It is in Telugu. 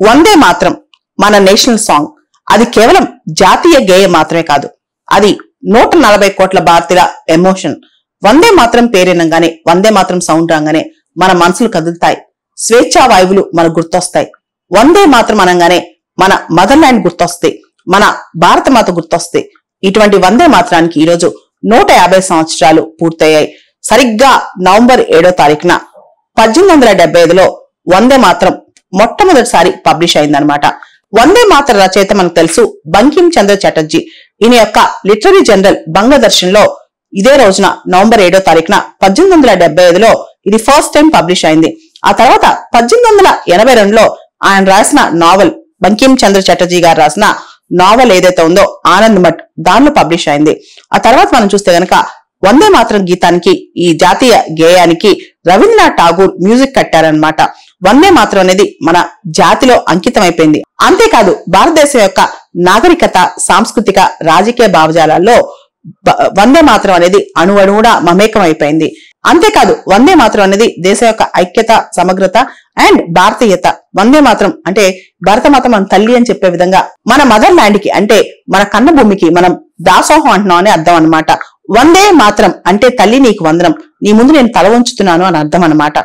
వందే మాత్రం మన నేషనల్ సాంగ్. అది కేవలం జాతీయ గేయం మాత్రమే కాదు, అది 140 కోట్ల భారతీయుల ఎమోషన్. వందే మాత్రం పేరినంగానే, వందే మాత్రం సౌండ్ రాగానే మన మనసులు కదులుతాయి, స్వేచ్ఛా వాయువులు మనకు గుర్తొస్తాయి. వందే మాత్రం అనగానే మన మదర్ ల్యాండ్ గుర్తొస్తాయి, మన భారత మాత గుర్తొస్తాయి. ఇటువంటి వందే మాత్రానికి ఈరోజు 150 సంవత్సరాలు పూర్తయ్యాయి. సరిగ్గా నవంబర్ 7వ తారీఖున 1875లో వందే మాత్రం మొట్టమొదటిసారి పబ్లిష్ అయిందనమాట. వందే మాత్ర రచయిత మనకు తెలుసు, బంకిం చంద్ర చటర్జీ. ఈయన యొక్క లిటరీ జనరల్ బంగదర్శన్ లో ఇదే రోజున నవంబర్ 7వ తారీఖున 1875లో ఇది ఫస్ట్ టైం పబ్లిష్ అయింది. ఆ తర్వాత 1882లో ఆయన రాసిన నావెల్, బంకిం చంద్ర చటర్జీ గారు రాసిన నావెల్ ఏదైతే ఉందో ఆనంద్ మఠ్, దానిలో పబ్లిష్ అయింది. ఆ తర్వాత మనం చూస్తే గనక వందే మాత్రం గీతానికి, ఈ జాతీయ గేయానికి రవీంద్రనాథ్ ఠాగూర్ మ్యూజిక్ కట్టారనమాట. వందే మాత్రం అనేది మన జాతిలో అంకితం అయిపోయింది. అంతేకాదు భారతదేశం యొక్క నాగరికత, సాంస్కృతిక, రాజకీయ భావజాలాల్లో వందే మాత్రం అనేది అణువణువుడా మమేకం అయిపోయింది. అంతేకాదు వందే మాత్రం అనేది దేశం యొక్క ఐక్యత, సమగ్రత అండ్ భారతీయత. వందే మాత్రం అంటే భారతమాత మన తల్లి అని చెప్పే విధంగా, మన మదర్ ల్యాండ్ కి అంటే మన కన్న భూమికి మనం దాసోహం అంటున్నాం అని అర్థం అనమాట. వందే మాత్రం అంటే తల్లి నీకు వందనం, నీ ముందు నేను తల వంచుతున్నాను అని అర్థం అనమాట.